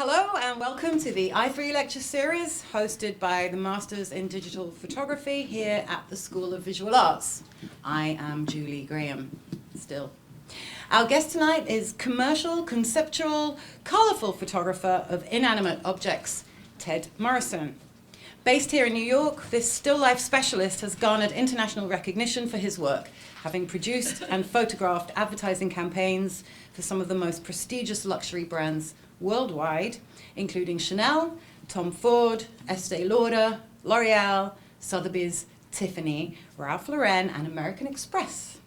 Hello and welcome to the I3 lecture series hosted by the Masters in Digital Photography here at the School of Visual Arts. I am Julie Graham, still. Our guest tonight is commercial, conceptual, colourful photographer of inanimate objects, Ted Morrison. Based here in New York, this still life specialist has garnered international recognition for his work, having produced and photographed advertising campaigns for some of the most prestigious luxury brands worldwide, including Chanel, Tom Ford, Estee Lauder, L'Oreal, Sotheby's, Tiffany, Ralph Lauren, and American Express.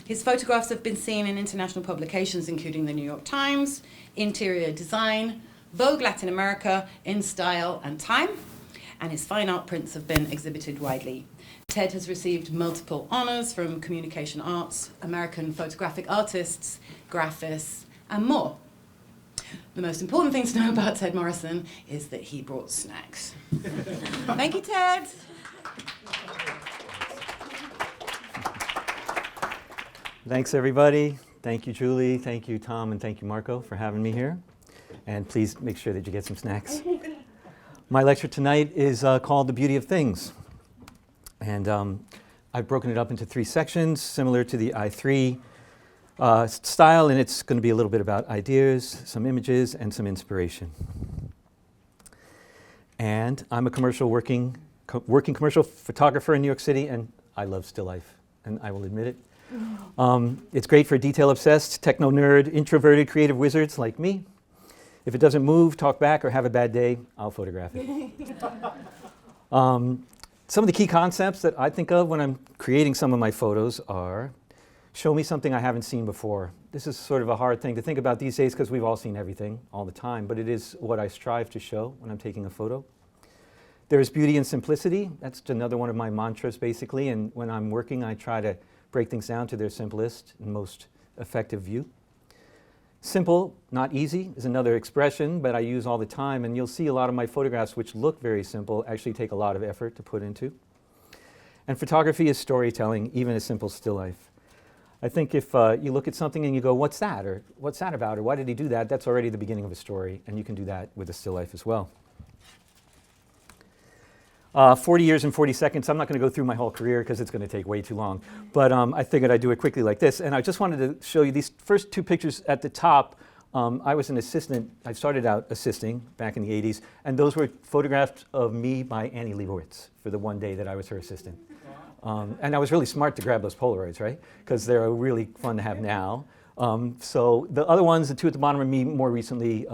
His photographs have been seen in international publications including the New York Times, Interior Design, Vogue Latin America, InStyle, and Time, and his fine art prints have been exhibited widely. Ted has received multiple honors from Communication Arts, American Photographic Artists, graphists, and more. The most important thing to know about Ted Morrison is that he brought snacks. Thank you, Ted. Thanks, everybody. Thank you, Julie. Thank you, Tom, and thank you, Marco, for having me here. And please make sure that you get some snacks. My lecture tonight is called The Beauty of Things. And I've broken it up into 3 sections, similar to the I3 style, and it's going to be a little bit about ideas, some images, and some inspiration. And I'm a working commercial photographer in New York City, and I love still life, and I will admit it. It's great for detail-obsessed, techno-nerd, introverted creative wizards like me. If it doesn't move, talk back, or have a bad day, I'll photograph it. Some of the key concepts that I think of when I'm creating some of my photos are: show me something I haven't seen before. This is sort of a hard thing to think about these days because we've all seen everything all the time, but it is what I strive to show when I'm taking a photo. There is beauty in simplicity. That's another one of my mantras, basically, and when I'm working, I try to break things down to their simplest and most effective view. Simple, not easy, is another expression, but I use all the time, and you'll see a lot of my photographs, which look very simple, actually take a lot of effort to put into. And photography is storytelling, even a simple still life. I think if you look at something and you go, what's that? Or what's that about? Or why did he do that? That's already the beginning of a story, and you can do that with a still life as well. 40 years and 40 seconds. I'm not going to go through my whole career because it's going to take way too long. But I figured I'd do it quickly like this. And I just wanted to show you these first 2 pictures at the top. I was an assistant. I started out assisting back in the 80s. And those were photographs of me by Annie Leibovitz for the one day that I was her assistant. And I was really smart to grab those Polaroids, right? Because they're really fun to have now. So the other ones, the 2 at the bottom, are me more recently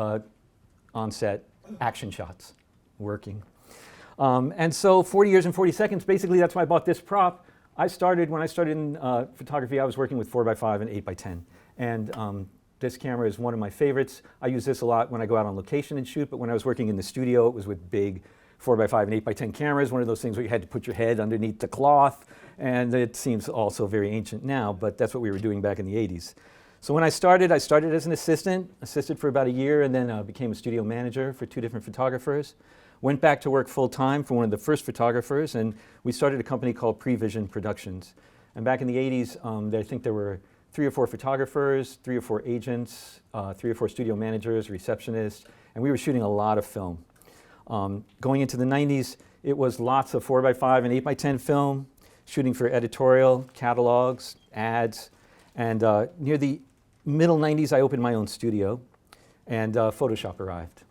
on set, action shots, working. And so 40 years and 40 seconds, basically that's why I bought this prop. When I started in photography, I was working with 4x5 and 8x10. And this camera is one of my favorites. I use this a lot when I go out on location and shoot, but when I was working in the studio, it was with big 4x5 and 8x10 cameras, one of those things where you had to put your head underneath the cloth. And it seems also very ancient now, but that's what we were doing back in the 80s. So when I started as an assisted for about a year, and then became a studio manager for 2 different photographers. Went back to work full-time for one of the first photographers, and we started a company called Prevision Productions. And back in the 80s, I think there were 3 or 4 photographers, 3 or 4 agents, 3 or 4 studio managers, receptionists, and we were shooting a lot of film. Going into the 90s, it was lots of 4x5 and 8x10 film, shooting for editorial, catalogs, ads, and near the middle 90s, I opened my own studio, and Photoshop arrived.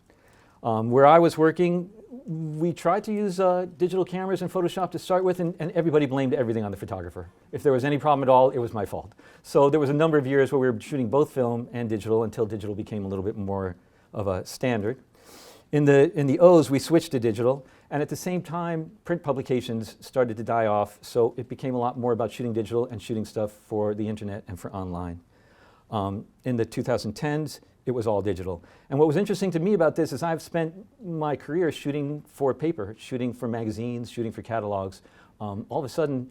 Where I was working, we tried to use digital cameras and Photoshop to start with, and everybody blamed everything on the photographer. If there was any problem at all, it was my fault. So there was a number of years where we were shooting both film and digital until digital became a little bit more of a standard. In the O's, we switched to digital, and at the same time, print publications started to die off, so it became a lot more about shooting digital and shooting stuff for the internet and for online. In the 2010s, it was all digital. And what was interesting to me about this is I've spent my career shooting for paper, shooting for magazines, shooting for catalogs. All of a sudden,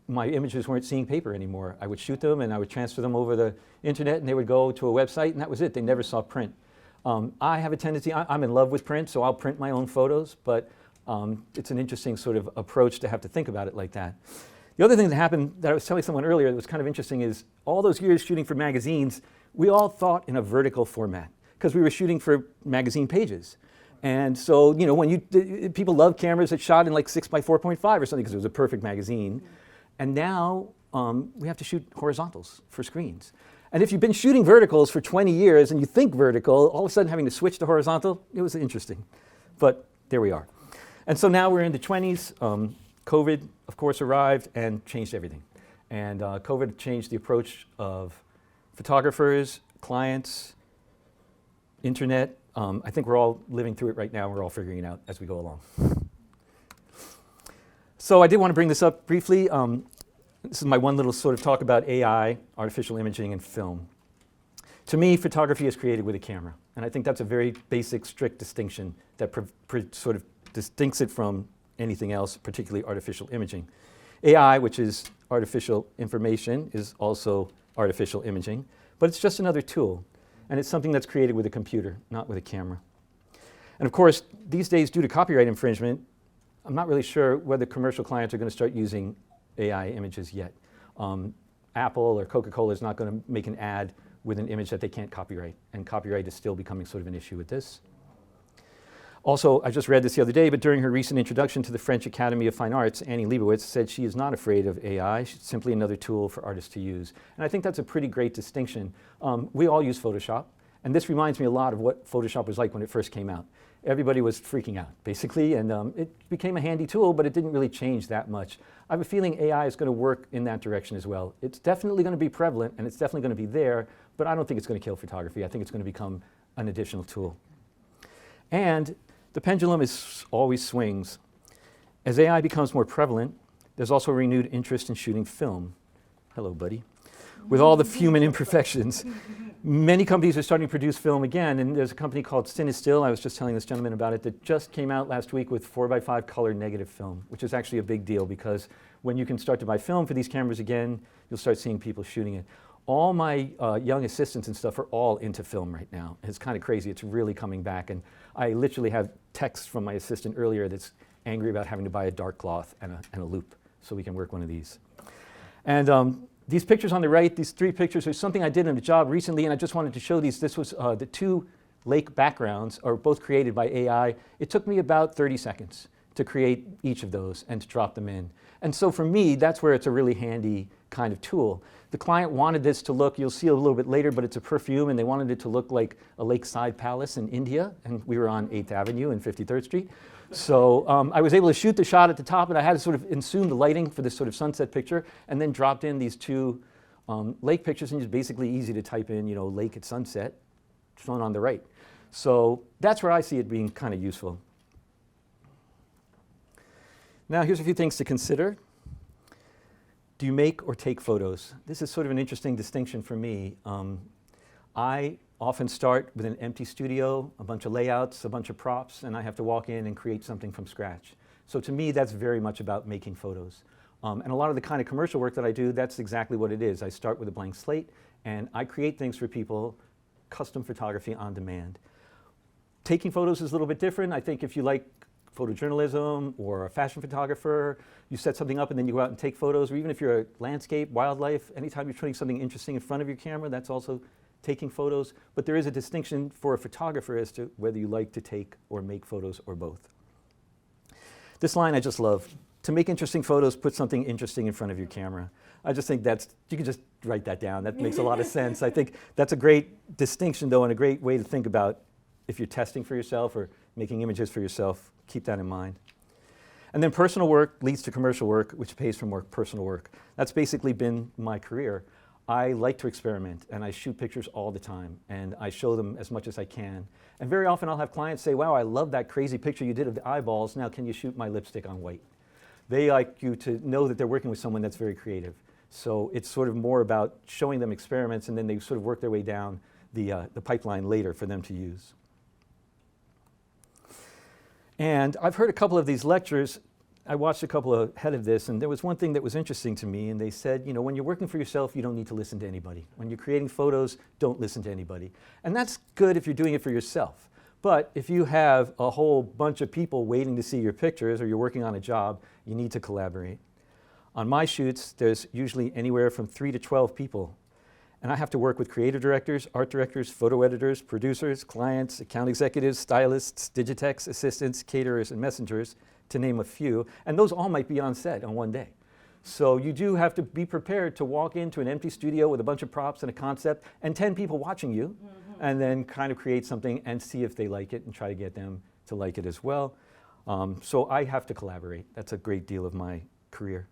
my images weren't seeing paper anymore. I would shoot them and I would transfer them over the internet and they would go to a website and that was it. They never saw print. I have a tendency, I'm in love with print, so I'll print my own photos, but it's an interesting sort of approach to have to think about it like that. The other thing that happened that I was telling someone earlier that was kind of interesting is all those years shooting for magazines, we all thought in a vertical format. because we were shooting for magazine pages. And so, when people love cameras that shot in like 6x4.5 or something because it was a perfect magazine. And now we have to shoot horizontals for screens. And if you've been shooting verticals for 20 years and you think vertical, all of a sudden having to switch to horizontal, it was interesting. But there we are. And so now we're in the 20s. COVID, of course, arrived and changed everything. And COVID changed the approach of photographers, clients, internet. I think we're all living through it right now. We're all figuring it out as we go along. So I did want to bring this up briefly. This is my one little sort of talk about AI, artificial imaging, and film. To me, photography is created with a camera. And I think that's a very basic, strict distinction that sort of distincts it from anything else, particularly artificial imaging. AI, which is artificial information, is also artificial imaging, but it's just another tool. And it's something that's created with a computer, not with a camera. And of course, these days, due to copyright infringement, I'm not really sure whether commercial clients are going to start using AI images yet. Apple or Coca-Cola is not going to make an ad with an image that they can't copyright, and copyright is still becoming sort of an issue with this. Also, I just read this the other day, but during her recent introduction to the French Academy of Fine Arts, Annie Leibovitz said she is not afraid of AI. It's simply another tool for artists to use. And I think that's a pretty great distinction. We all use Photoshop, and this reminds me a lot of what Photoshop was like when it first came out. Everybody was freaking out, basically, and it became a handy tool, but it didn't really change that much. I have a feeling AI is going to work in that direction as well. It's definitely going to be prevalent, and it's definitely going to be there, but I don't think it's going to kill photography. I think it's going to become an additional tool. And the pendulum always swings. As AI becomes more prevalent, there's also a renewed interest in shooting film. Hello, buddy. With all the human imperfections. Many companies are starting to produce film again, and there's a company called CineStill, I was just telling this gentleman about it, that just came out last week with 4x5 color negative film, which is actually a big deal because when you can start to buy film for these cameras again, you'll start seeing people shooting it. All my young assistants and stuff are all into film right now. It's kind of crazy. It's really coming back, and I literally have texts from my assistant earlier that's angry about having to buy a dark cloth and a loop so we can work one of these. And these pictures on the right, these three pictures, are something I did in a job recently, and I just wanted to show these. This was the two lake backgrounds are both created by AI. It took me about 30 seconds to create each of those and to drop them in. And so for me, that's where it's a really handy kind of tool. The client wanted this to look, you'll see a little bit later, but it's a perfume, and they wanted it to look like a lakeside palace in India, and we were on 8th Avenue and 53rd Street. So I was able to shoot the shot at the top, and I had to sort of assume the lighting for this sort of sunset picture, and then dropped in these two lake pictures, and it's basically easy to type in, lake at sunset, shown on the right. So that's where I see it being kind of useful. Now here's a few things to consider. Do you make or take photos? This is sort of an interesting distinction for me. I often start with an empty studio, a bunch of layouts, a bunch of props, and I have to walk in and create something from scratch. So to me, that's very much about making photos. And a lot of the kind of commercial work that I do, that's exactly what it is. I start with a blank slate, and I create things for people, custom photography on demand. Taking photos is a little bit different. I think if you like photojournalism or a fashion photographer, you set something up and then you go out and take photos, or even if you're a landscape, wildlife, anytime you're putting something interesting in front of your camera, that's also taking photos. But there is a distinction for a photographer as to whether you like to take or make photos or both. This line I just love. To make interesting photos, put something interesting in front of your camera. I just think you can just write that down. That makes a lot of sense. I think that's a great distinction, though, and a great way to think about if you're testing for yourself or making images for yourself. Keep that in mind. And then personal work leads to commercial work, which pays for more personal work. That's basically been my career. I like to experiment, and I shoot pictures all the time, and I show them as much as I can. And very often I'll have clients say, wow, I love that crazy picture you did of the eyeballs. Now can you shoot my lipstick on white? They like you to know that they're working with someone that's very creative. So it's sort of more about showing them experiments, and then they sort of work their way down the pipeline later for them to use. And I've heard a couple of these lectures. I watched a couple ahead of this, and there was one thing that was interesting to me, and they said, when you're working for yourself, you don't need to listen to anybody. When you're creating photos, don't listen to anybody. And that's good if you're doing it for yourself. But if you have a whole bunch of people waiting to see your pictures, or you're working on a job, you need to collaborate. On my shoots, there's usually anywhere from 3 to 12 people. And I have to work with creative directors, art directors, photo editors, producers, clients, account executives, stylists, digitechs, assistants, caterers, and messengers, to name a few. And those all might be on set on one day. So you do have to be prepared to walk into an empty studio with a bunch of props and a concept and 10 people watching you, and then kind of create something and see if they like it and try to get them to like it as well. So I have to collaborate. That's a great deal of my career.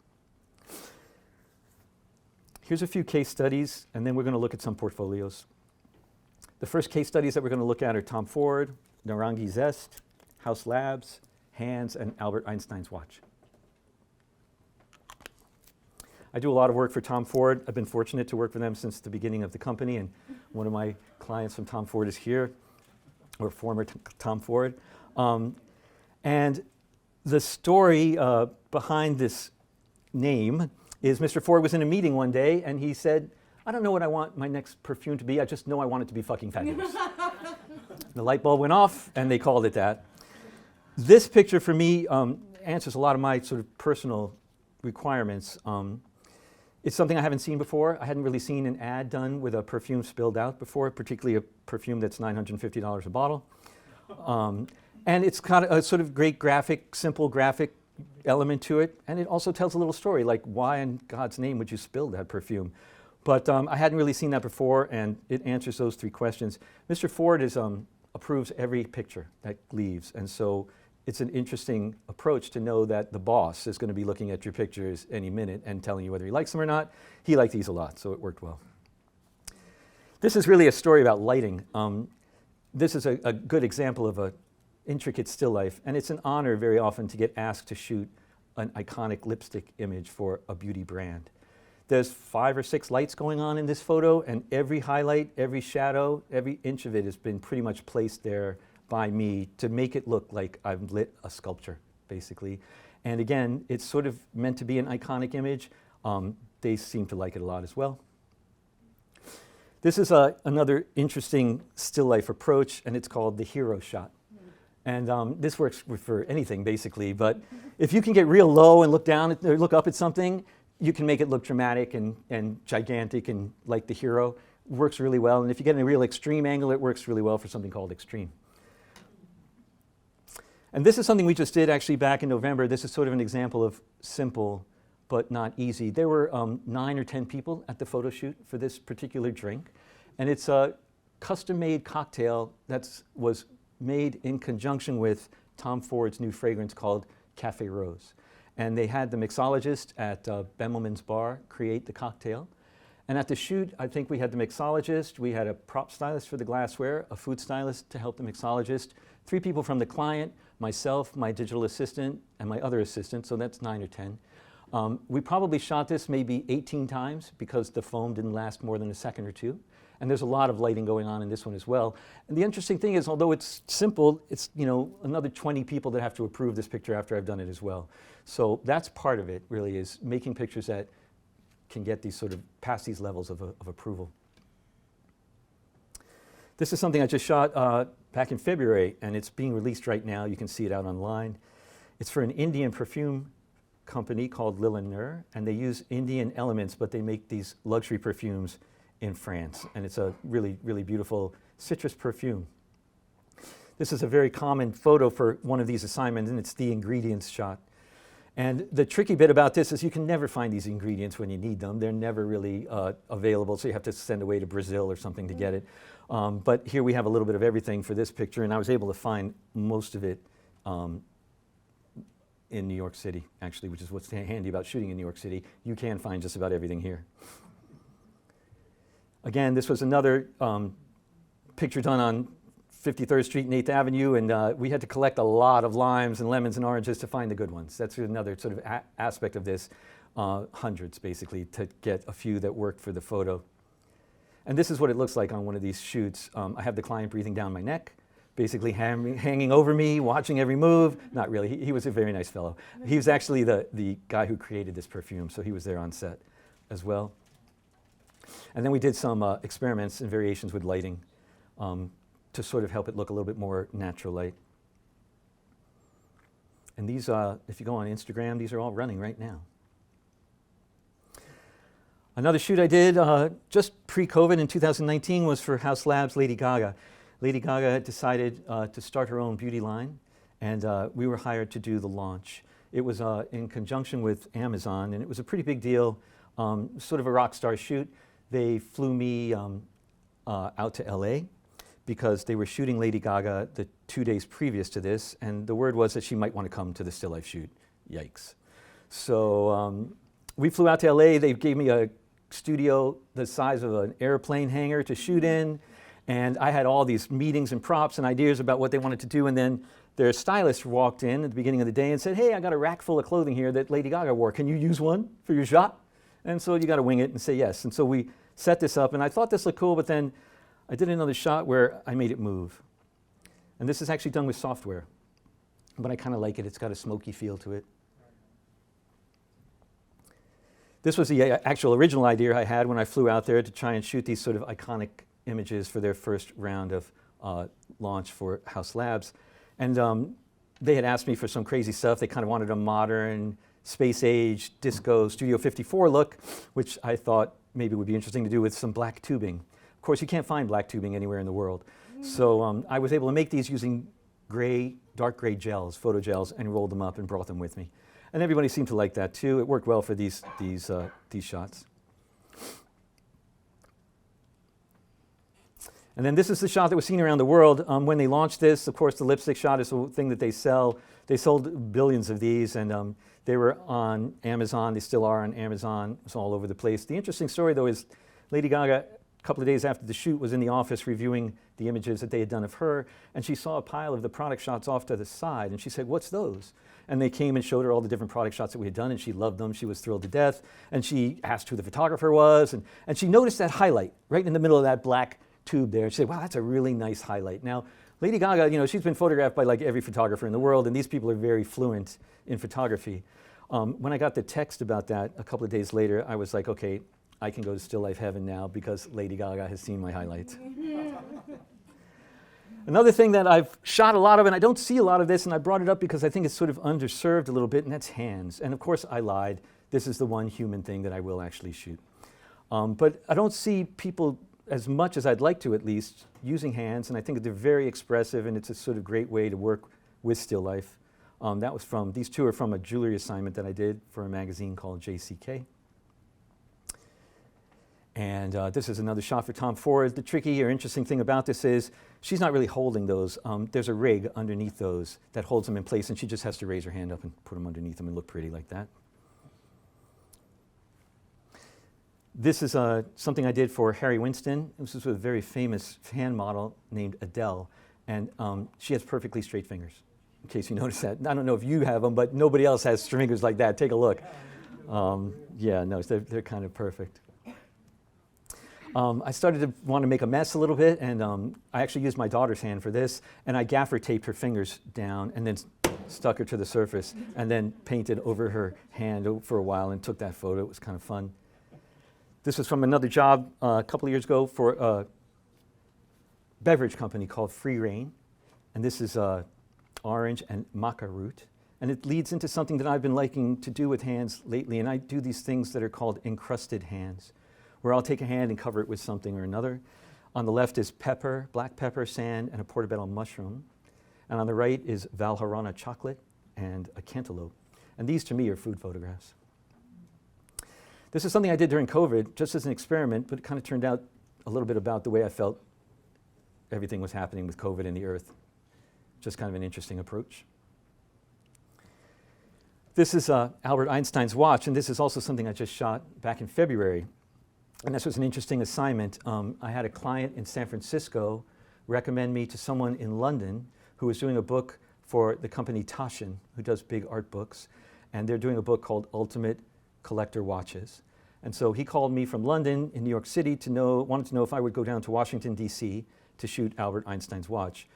Here's a few case studies, and then we're going to look at some portfolios. The first case studies that we're going to look at are Tom Ford, Narangi Zest, Haus Labs, Hands, and Albert Einstein's watch. I do a lot of work for Tom Ford. I've been fortunate to work for them since the beginning of the company, and one of my clients from Tom Ford is here, or former Tom Ford. And the story behind this name is Mr. Ford was in a meeting one day, and he said, I don't know what I want my next perfume to be, I just know I want it to be fucking fabulous. The light bulb went off, and they called it that. This picture, for me, answers a lot of my sort of personal requirements. It's something I haven't seen before. I hadn't really seen an ad done with a perfume spilled out before, particularly a perfume that's $950 a bottle. And it's kind of a sort of great graphic, simple graphic element to it. And it also tells a little story, like why in God's name would you spill that perfume? But I hadn't really seen that before, and it answers those three questions. Mr. Ford approves every picture that leaves. And so it's an interesting approach to know that the boss is going to be looking at your pictures any minute and telling you whether he likes them or not. He liked these a lot, so it worked well. This is really a story about lighting. This is a good example of an intricate still life, and it's an honor very often to get asked to shoot an iconic lipstick image for a beauty brand. There's 5 or 6 lights going on in this photo, and every highlight, every shadow, every inch of it has been pretty much placed there by me to make it look like I've lit a sculpture, basically. And again, it's sort of meant to be an iconic image. They seem to like it a lot as well. This is another interesting still life approach, and it's called the hero shot. And this works for anything, basically. But if you can get real low and look down, or look up at something, you can make it look dramatic and gigantic and like the hero. It works really well. And if you get in a real extreme angle, it works really well for something called extreme. And this is something we just did actually back in November. This is sort of an example of simple but not easy. There were 9 or 10 people at the photo shoot for this particular drink. And it's a custom-made cocktail that was made in conjunction with Tom Ford's new fragrance called Cafe Rose. And they had the mixologist at Bemelman's Bar create the cocktail. And at the shoot, I think we had the mixologist, we had a prop stylist for the glassware, a food stylist to help the mixologist, 3 people from the client, myself, my digital assistant, and my other assistant, so that's 9 or 10. We probably shot this maybe 18 times because the foam didn't last more than a second or two. And there's a lot of lighting going on in this one as well. And the interesting thing is, although it's simple, it's another 20 people that have to approve this picture after I've done it as well. So that's part of it, really, is making pictures that can get these sort of past these levels of approval. This is something I just shot back in February, and it's being released right now. You can see it out online. It's for an Indian perfume company called Lil&Nur, and they use Indian elements, but they make these luxury perfumes in France, and it's a really, really beautiful citrus perfume. This is a very common photo for one of these assignments, and it's the ingredients shot. And the tricky bit about this is you can never find these ingredients when you need them. They're never really available, so you have to send away to Brazil or something to get it. But here we have a little bit of everything for this picture, and I was able to find most of it in New York City, actually, which is what's handy about shooting in New York City. You can find just about everything here. Again, this was another picture done on 53rd Street and 8th Avenue, and we had to collect a lot of limes and lemons and oranges to find the good ones. That's another sort of aspect of this, hundreds basically, to get a few that worked for the photo. And this is what it looks like on one of these shoots. I have the client breathing down my neck, basically hanging over me, watching every move. Not really, he was a very nice fellow. He was actually the guy who created this perfume, so he was there on set as well. And then we did some experiments and variations with lighting to sort of help it look a little bit more natural light. And these, if you go on Instagram, these are all running right now. Another shoot I did just pre-COVID in 2019 was for Haus Labs' Lady Gaga. Lady Gaga had decided to start her own beauty line, and we were hired to do the launch. It was in conjunction with Amazon, and it was a pretty big deal, sort of a rock star shoot. They flew me out to LA because they were shooting Lady Gaga the 2 days previous to this, and the word was that she might want to come to the still life shoot. Yikes. So we flew out to LA. They gave me a studio the size of an airplane hangar to shoot in, and I had all these meetings and props and ideas about what they wanted to do, and then their stylist walked in at the beginning of the day and said, hey, I got a rack full of clothing here that Lady Gaga wore. Can you use one for your shot? And so you got to wing it and say yes. And so we set this up, and I thought this looked cool, but then I did another shot where I made it move. And this is actually done with software, but I kind of like it. It's got a smoky feel to it. This was the actual original idea I had when I flew out there to try and shoot these sort of iconic images for their first round of launch for Haus Labs. And they had asked me for some crazy stuff. They kind of wanted a modern, space age, disco, Studio 54 look, which I thought maybe would be interesting to do with some black tubing. Of course, you can't find black tubing anywhere in the world. So I was able to make these using gray, dark gray gels, photo gels, and rolled them up and brought them with me. And everybody seemed to like that too. It worked well for these shots. And then this is the shot that was seen around the world. When they launched this, of course, the lipstick shot is the thing that they sell. They sold billions of these, and they were on Amazon. They still are on Amazon. It's all over the place. The interesting story, though, is Lady Gaga, a couple of days after the shoot, was in the office reviewing the images that they had done of her, and she saw a pile of the product shots off to the side, and she said, what's those? And they came and showed her all the different product shots that we had done, and she loved them. She was thrilled to death, and she asked who the photographer was, and she noticed that highlight right in the middle of that black tube there. She said, wow, that's a really nice highlight. Now, Lady Gaga, you know, she's been photographed by like every photographer in the world, and these people are very fluent in photography. When I got the text about that a couple of days later, I was like, okay, I can go to still life heaven now because Lady Gaga has seen my highlights. Another thing that I've shot a lot of, and I don't see a lot of this, and I brought it up because I think it's sort of underserved a little bit, and that's hands. And of course, I lied. This is the one human thing that I will actually shoot. But I don't see people, as much as I'd like to at least, using hands, and I think they're very expressive, and it's a sort of great way to work with still life. These two are from a jewelry assignment that I did for a magazine called JCK. And this is another shot for Tom Ford. The tricky or interesting thing about this is she's not really holding those. There's a rig underneath those that holds them in place, and she just has to raise her hand up and put them underneath them and look pretty like that. This is something I did for Harry Winston. This is with a very famous fan model named Adele, and she has perfectly straight fingers, in case you notice that. I don't know if you have them, but nobody else has fingers like that. Take a look. Yeah, no, they're kind of perfect. I started to want to make a mess a little bit, and I actually used my daughter's hand for this, and I gaffer taped her fingers down and then stuck her to the surface and then painted over her hand for a while and took that photo. It was kind of fun. This was from another job a couple of years ago for a beverage company called Free Reign, and this is orange and maca root. And it leads into something that I've been liking to do with hands lately, and I do these things that are called encrusted hands, where I'll take a hand and cover it with something or another. On the left is pepper, black pepper, sand, and a portobello mushroom. And on the right is Valharana chocolate and a cantaloupe. And these, to me, are food photographs. This is something I did during COVID, just as an experiment, but it kind of turned out a little bit about the way I felt everything was happening with COVID and the Earth. Just kind of an interesting approach. This is Albert Einstein's watch, and this is also something I just shot back in February. And this was an interesting assignment. I had a client in San Francisco recommend me to someone in London who was doing a book for the company Taschen, who does big art books. And they're doing a book called Ultimate Collector Watches. And so he called me from London in New York City wanted to know if I would go down to Washington, D.C. to shoot Albert Einstein's watch.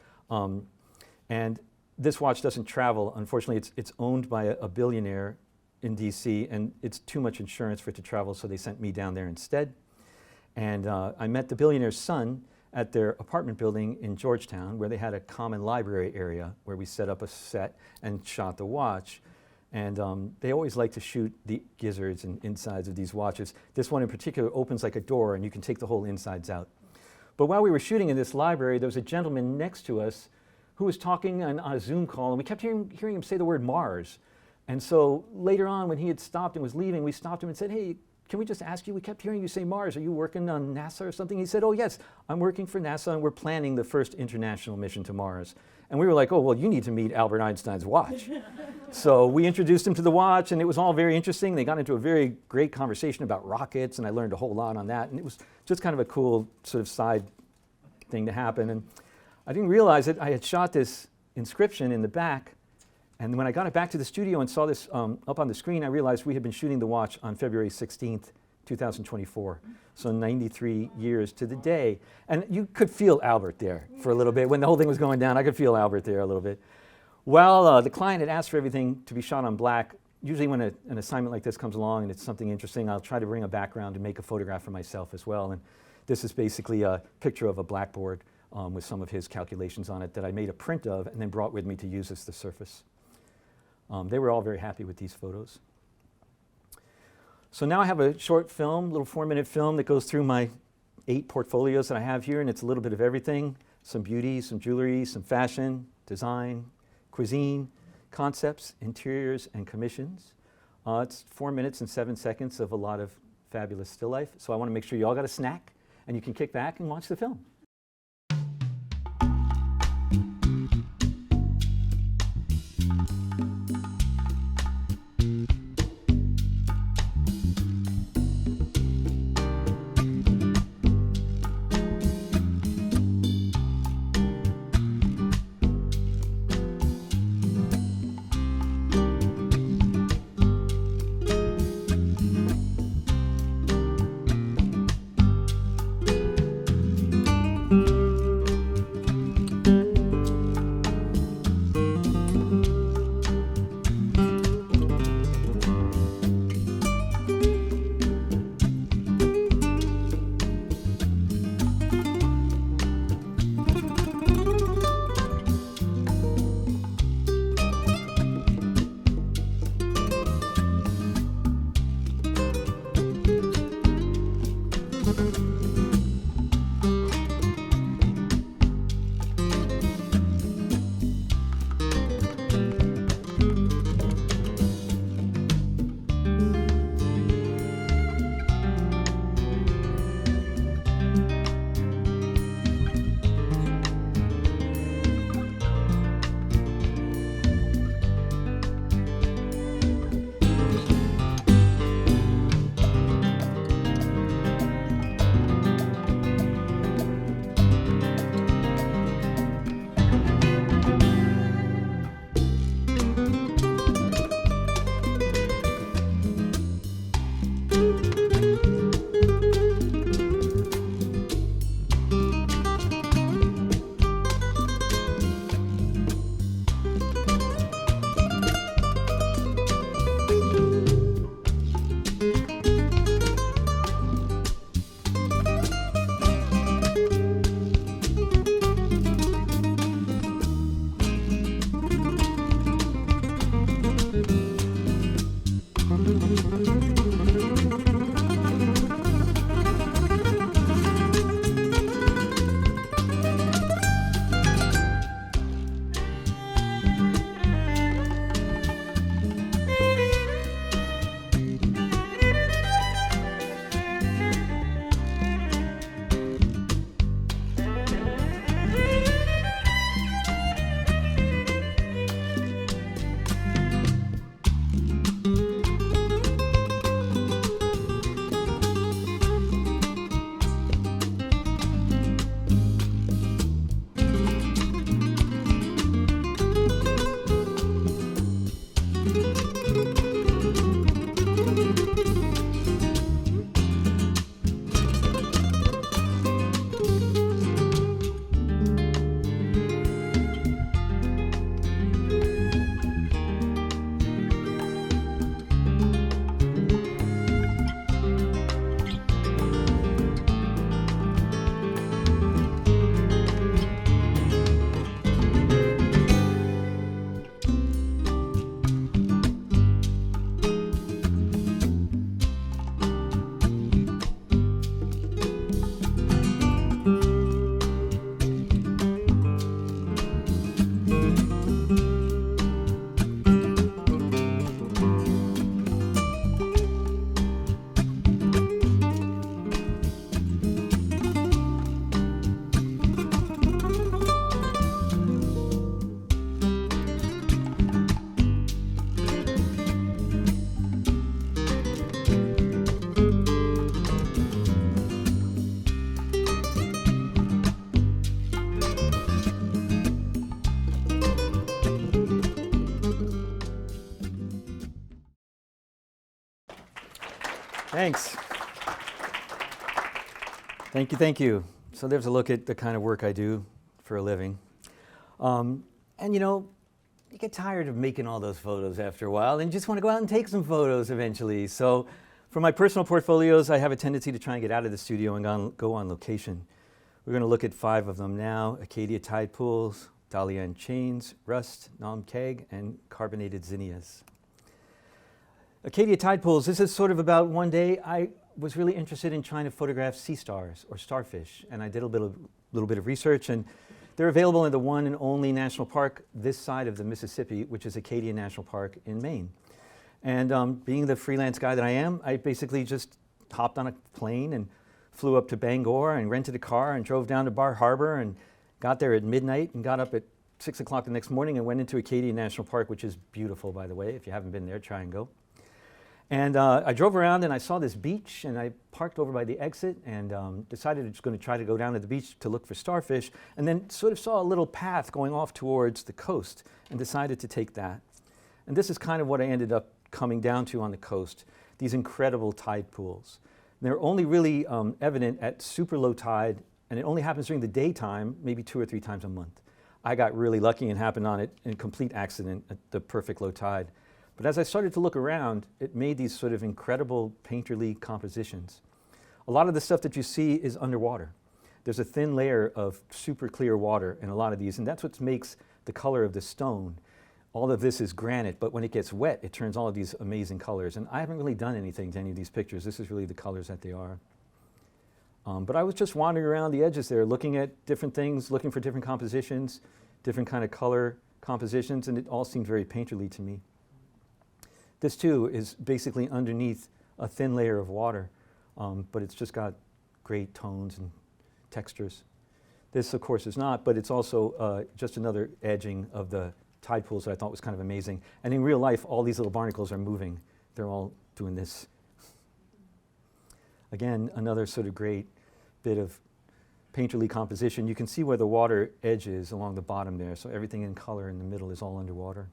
And this watch doesn't travel. Unfortunately, it's owned by a billionaire in DC, and it's too much insurance for it to travel, so they sent me down there instead. And I met the billionaire's son at their apartment building in Georgetown, where they had a common library area where we set up a set and shot the watch. And they always like to shoot the gizzards and insides of these watches. This one in particular opens like a door, and you can take the whole insides out. But while we were shooting in this library, there was a gentleman next to us who was talking on a Zoom call, and we kept hearing him say the word Mars. And so later on, when he had stopped and was leaving, we stopped him and said, "Hey, can we just ask you, we kept hearing you say Mars. Are you working on NASA or something?" He said, "Oh, yes, I'm working for NASA, and we're planning the first international mission to Mars." And we were like, "Oh, well, you need to meet Albert Einstein's watch." So we introduced him to the watch, and it was all very interesting. They got into a very great conversation about rockets, and I learned a whole lot on that. And it was just kind of a cool sort of side thing to happen. And I didn't realize that I had shot this inscription in the back. And when I got it back to the studio and saw this up on the screen, I realized we had been shooting the watch on February 16th, 2024. So 93 years to the day. And you could feel Albert there for a little bit. When the whole thing was going down, I could feel Albert there a little bit. Well, the client had asked for everything to be shot on black. Usually when an assignment like this comes along and it's something interesting, I'll try to bring a background and make a photograph for myself as well. And this is basically a picture of a blackboard with some of his calculations on it that I made a print of and then brought with me to use as the surface. They were all very happy with these photos. So now I have a short film, little 4-minute film that goes through my 8 portfolios that I have here, and it's a little bit of everything: some beauty, some jewelry, some fashion, design, cuisine, concepts, interiors, and commissions. It's 4 minutes and 7 seconds of a lot of fabulous still life. So I want to make sure you all got a snack, and you can kick back and watch the film. Thanks. Thank you, thank you. So there's a look at the kind of work I do for a living. And you know, you get tired of making all those photos after a while and you just want to go out and take some photos eventually. So for my personal portfolios, I have a tendency to try and get out of the studio and go on location. We're going to look at 5 of them now: Acadia tide pools, Dalian chains, rust, Nam keg, and carbonated zinnias. Acadia tide pools, this is sort of about one day I was really interested in trying to photograph sea stars or starfish, and I did a little bit of research, and they're available in the one and only national park this side of the Mississippi, which is Acadia National Park in Maine. And being the freelance guy that I am, I basically just hopped on a plane and flew up to Bangor and rented a car and drove down to Bar Harbor and got there at midnight and got up at 6 o'clock the next morning and went into Acadia National Park, which is beautiful, by the way. If you haven't been there, try and go. And I drove around and I saw this beach, and I parked over by the exit and decided I was going to try to go down to the beach to look for starfish, and then sort of saw a little path going off towards the coast and decided to take that. And this is kind of what I ended up coming down to on the coast, these incredible tide pools. And they're only really evident at super low tide, and it only happens during the daytime, maybe 2 or 3 times a month. I got really lucky and happened on it in complete accident at the perfect low tide. But as I started to look around, it made these sort of incredible painterly compositions. A lot of the stuff that you see is underwater. There's a thin layer of super clear water in a lot of these, and that's what makes the color of the stone. All of this is granite, but when it gets wet, it turns all of these amazing colors. And I haven't really done anything to any of these pictures. This is really the colors that they are. But I was just wandering around the edges there, looking at different things, looking for different compositions, different kind of color compositions, and it all seemed very painterly to me. This too is basically underneath a thin layer of water, but it's just got great tones and textures. This, of course, is not, but it's also just another edging of the tide pools that I thought was kind of amazing. And in real life, all these little barnacles are moving. They're all doing this. Again, another sort of great bit of painterly composition. You can see where the water edge is along the bottom there, so everything in color in the middle is all underwater.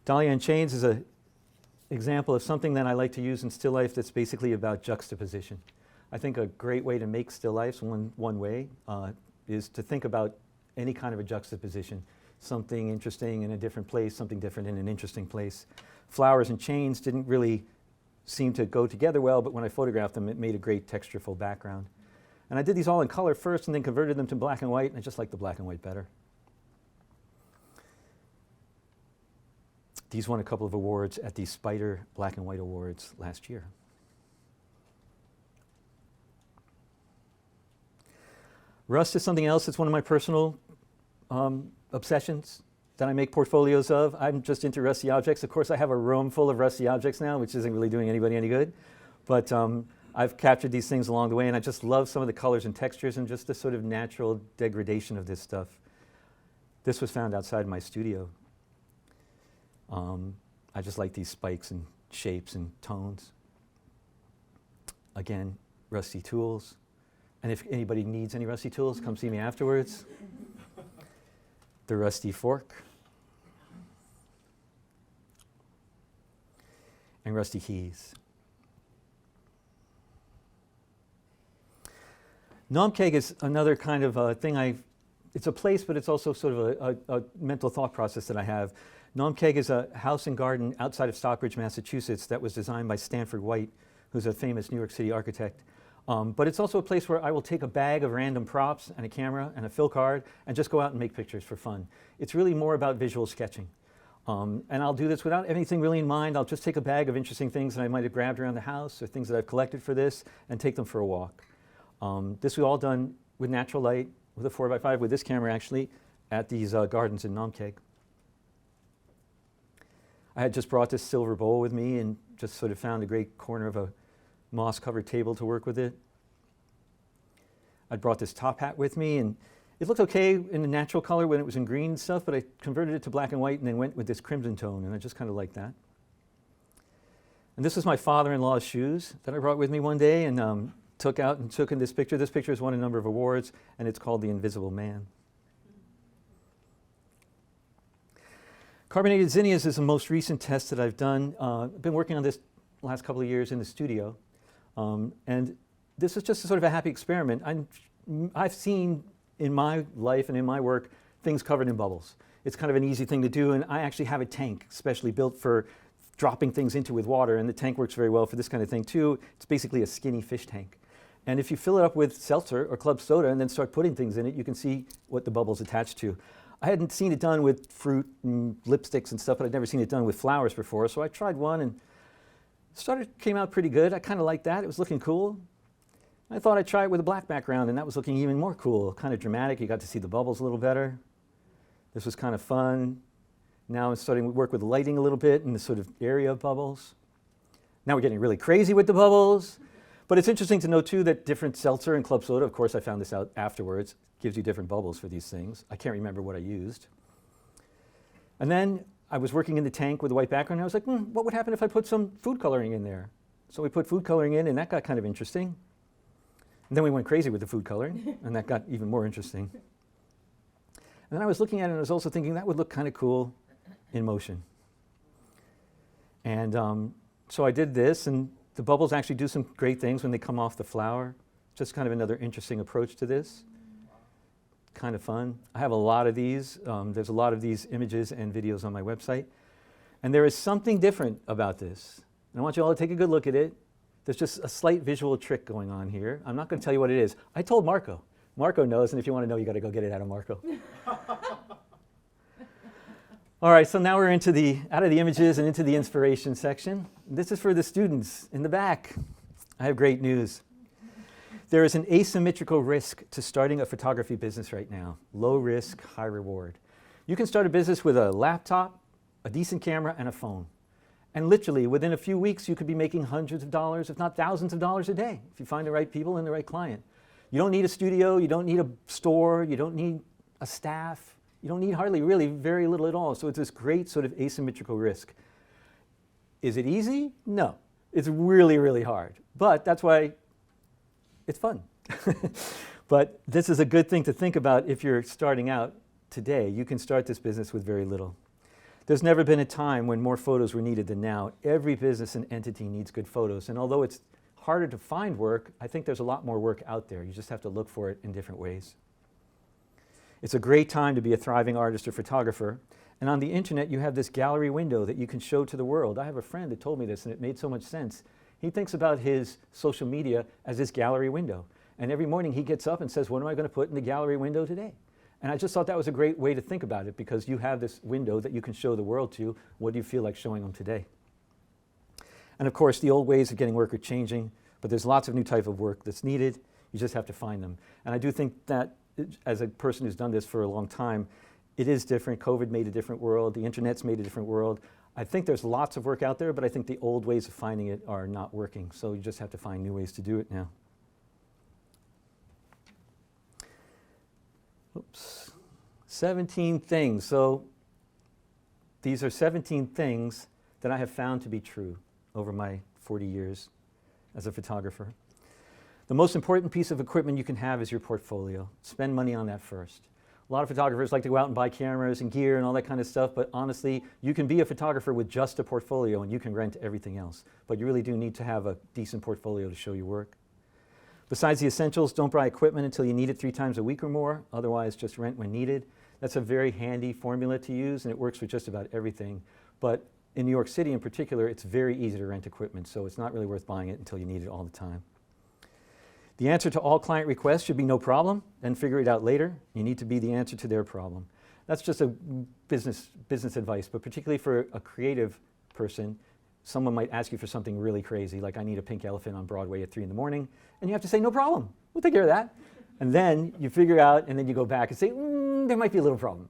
Dalian chains is an example of something that I like to use in still life that's basically about juxtaposition. I think a great way to make still lifes, one way, is to think about any kind of a juxtaposition. Something interesting in a different place, something different in an interesting place. Flowers and chains didn't really seem to go together well, but when I photographed them, it made a great textureful background. And I did these all in color first and then converted them to black and white, and I just like the black and white better. These won a couple of awards at the Spider Black and White Awards last year. Rust is something else that's one of my personal obsessions that I make portfolios of. I'm just into rusty objects. Of course, I have a room full of rusty objects now, which isn't really doing anybody any good. But I've captured these things along the way, and I just love some of the colors and textures and just the sort of natural degradation of this stuff. This was found outside my studio. I just like these spikes and shapes and tones. Again, rusty tools. And if anybody needs any rusty tools, come see me afterwards. The rusty fork. And rusty keys. Nam keg is another kind of thing it's a place, but it's also sort of a mental thought process that I have. Nam keg is a house and garden outside of Stockbridge, Massachusetts that was designed by Stanford White, who's a famous New York City architect. But it's also a place where I will take a bag of random props and a camera and a fill card and just go out and make pictures for fun. It's really more about visual sketching. And I'll do this without anything really in mind. I'll just take a bag of interesting things that I might have grabbed around the house or things that I've collected for this and take them for a walk. This was all done with natural light, with a 4x5, with this camera actually, at these gardens in Nam keg. I had just brought this silver bowl with me and just sort of found a great corner of a moss-covered table to work with it. I brought this top hat with me, and it looked okay in the natural color when it was in green and stuff, but I converted it to black and white and then went with this crimson tone, and I just kind of liked that. And this was my father-in-law's shoes that I brought with me one day and took out and took in this picture. This picture has won a number of awards, and it's called The Invisible Man. Carbonated zinnias is the most recent test that I've done. I've been working on this last couple of years in the studio. And this is just a sort of a happy experiment. I've seen in my life and in my work things covered in bubbles. It's kind of an easy thing to do, and I actually have a tank specially built for dropping things into with water, and the tank works very well for this kind of thing too. It's basically a skinny fish tank. And if you fill it up with seltzer or club soda and then start putting things in it, you can see what the bubble's attached to. I hadn't seen it done with fruit and lipsticks and stuff, but I'd never seen it done with flowers before, so I tried one and came out pretty good. I kind of liked that. It was looking cool. I thought I'd try it with a black background, and that was looking even more cool, kind of dramatic. You got to see the bubbles a little better. This was kind of fun. Now I'm starting to work with lighting a little bit in the sort of area of bubbles. Now we're getting really crazy with the bubbles. But it's interesting to know, too, that different seltzer and club soda, of course I found this out afterwards, gives you different bubbles for these things. I can't remember what I used. And then I was working in the tank with a white background, and I was like, what would happen if I put some food coloring in there? So we put food coloring in, and that got kind of interesting. And then we went crazy with the food coloring, and that got even more interesting. And then I was looking at it, and I was also thinking that would look kind of cool in motion. And so I did this, and the bubbles actually do some great things when they come off the flower. Just kind of another interesting approach to this. Kind of fun. I have a lot of these. There's a lot of these images and videos on my website. And there is something different about this. And I want you all to take a good look at it. There's just a slight visual trick going on here. I'm not going to tell you what it is. I told Marco. Marco knows, and if you want to know, you got to go get it out of Marco. All right, so now we're out of the images and into the inspiration section. This is for the students in the back. I have great news. There is an asymmetrical risk to starting a photography business right now. Low risk, high reward. You can start a business with a laptop, a decent camera, and a phone. And literally, within a few weeks, you could be making hundreds of dollars, if not thousands of dollars a day, if you find the right people and the right client. You don't need a studio, you don't need a store, you don't need a staff. You don't need hardly really very little at all. So it's this great sort of asymmetrical risk. Is it easy? No. It's really, really hard. But that's why it's fun. But this is a good thing to think about if you're starting out today. You can start this business with very little. There's never been a time when more photos were needed than now. Every business and entity needs good photos. And although it's harder to find work, I think there's a lot more work out there. You just have to look for it in different ways. It's a great time to be a thriving artist or photographer. And on the internet, you have this gallery window that you can show to the world. I have a friend that told me this, and it made so much sense. He thinks about his social media as this gallery window. And every morning he gets up and says, what am I going to put in the gallery window today? And I just thought that was a great way to think about it, because you have this window that you can show the world to. What do you feel like showing them today? And of course, the old ways of getting work are changing, but there's lots of new type of work that's needed. You just have to find them. And I do think that as a person who's done this for a long time, it is different. COVID made a different world. The internet's made a different world. I think there's lots of work out there, but I think the old ways of finding it are not working. So you just have to find new ways to do it now. Oops. 17 things. So these are 17 things that I have found to be true over my 40 years as a photographer. The most important piece of equipment you can have is your portfolio. Spend money on that first. A lot of photographers like to go out and buy cameras and gear and all that kind of stuff, but honestly, you can be a photographer with just a portfolio and you can rent everything else. But you really do need to have a decent portfolio to show your work. Besides the essentials, don't buy equipment until you need it 3 times a week or more. Otherwise, just rent when needed. That's a very handy formula to use, and it works for just about everything. But in New York City in particular, it's very easy to rent equipment, so it's not really worth buying it until you need it all the time. The answer to all client requests should be no problem, then figure it out later. You need to be the answer to their problem. That's just a business advice, but particularly for a creative person, someone might ask you for something really crazy, like I need a pink elephant on Broadway at 3 in the morning, and you have to say, no problem, we'll take care of that. And then you figure out, and then you go back and say, there might be a little problem.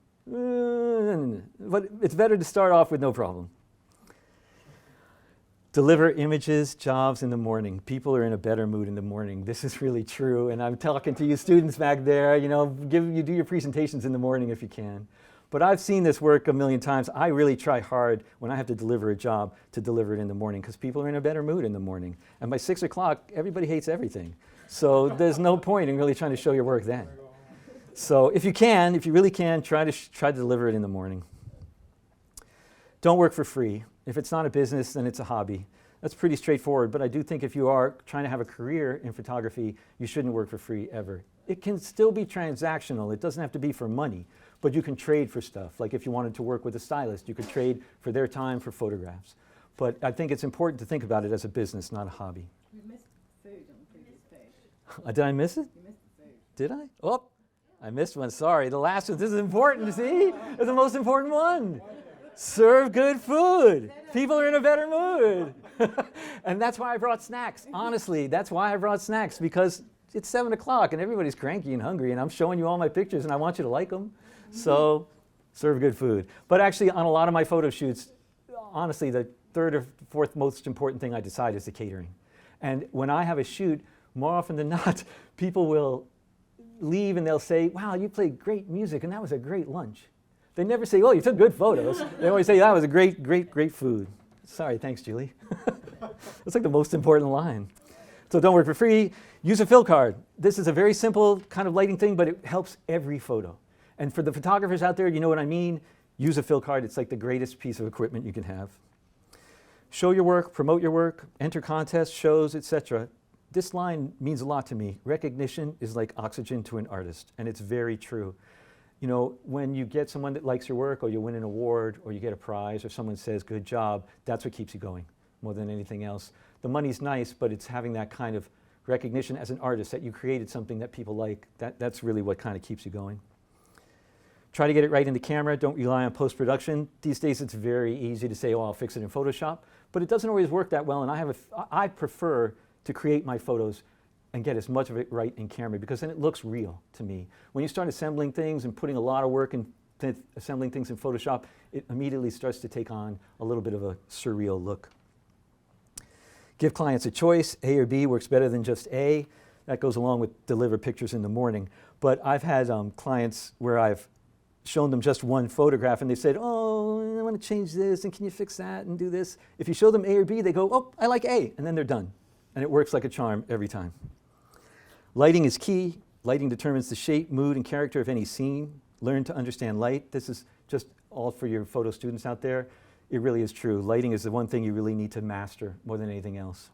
But it's better to start off with no problem. Deliver images, jobs in the morning. People are in a better mood in the morning. This is really true, and I'm talking to you students back there, do your presentations in the morning if you can. But I've seen this work a million times. I really try hard when I have to deliver a job to deliver it in the morning, because people are in a better mood in the morning. And by 6 o'clock, everybody hates everything. So there's no point in really trying to show your work then. So if you really can, try to deliver it in the morning. Don't work for free. If it's not a business, then it's a hobby. That's pretty straightforward, but I do think if you are trying to have a career in photography, you shouldn't work for free ever. It can still be transactional. It doesn't have to be for money, but you can trade for stuff. Like if you wanted to work with a stylist, you could trade for their time for photographs. But I think it's important to think about it as a business, not a hobby. You missed food on the previous page. Did I miss it? You missed the food. Did I? Oh, I missed one. Sorry. The last one. This is important. See? It's the most important one. Serve good food. People are in a better mood. And that's why I brought snacks. Honestly, that's why I brought snacks, because it's 7 o'clock and everybody's cranky and hungry, and I'm showing you all my pictures and I want you to like them. So serve good food. But actually, on a lot of my photo shoots, honestly, the third or fourth most important thing I decide is the catering. And when I have a shoot, more often than not, people will leave and they'll say, wow, you played great music and that was a great lunch. They never say, oh, you took good photos. They always say, that was a great, great, great food. Sorry, thanks, Julie. That's like the most important line. So don't work for free. Use a fill card. This is a very simple kind of lighting thing, but it helps every photo. And for the photographers out there, you know what I mean. Use a fill card. It's like the greatest piece of equipment you can have. Show your work, promote your work, enter contests, shows, etc. This line means a lot to me. Recognition is like oxygen to an artist, and it's very true. You know, when you get someone that likes your work, or you win an award, or you get a prize, or someone says, good job, that's what keeps you going more than anything else. The money's nice, but it's having that kind of recognition as an artist, that you created something that people like. That's really what kind of keeps you going. Try to get it right in the camera. Don't rely on post-production. These days it's very easy to say, oh, I'll fix it in Photoshop, but it doesn't always work that well, and I prefer to create my photos and get as much of it right in camera, because then it looks real to me. When you start assembling things and putting a lot of work into assembling things in Photoshop, it immediately starts to take on a little bit of a surreal look. Give clients a choice. A or B works better than just A. That goes along with deliver pictures in the morning. But I've had clients where I've shown them just one photograph and they said, oh, I want to change this, and can you fix that and do this? If you show them A or B, they go, oh, I like A, and then they're done. And it works like a charm every time. Lighting is key. Lighting determines the shape, mood, and character of any scene. Learn to understand light. This is just all for your photo students out there. It really is true. Lighting is the one thing you really need to master more than anything else.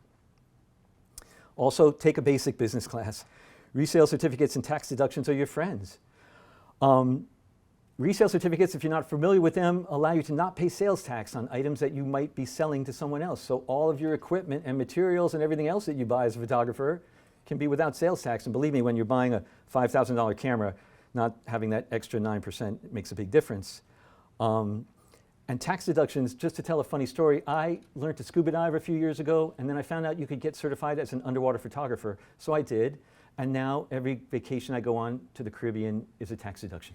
Also, take a basic business class. Resale certificates and tax deductions are your friends. Resale certificates, if you're not familiar with them, allow you to not pay sales tax on items that you might be selling to someone else. So all of your equipment and materials and everything else that you buy as a photographer can be without sales tax. And believe me, when you're buying a $5,000 camera, not having that extra 9% makes a big difference. And tax deductions, just to tell a funny story, I learned to scuba dive a few years ago, and then I found out you could get certified as an underwater photographer. So I did, and now every vacation I go on to the Caribbean is a tax deduction.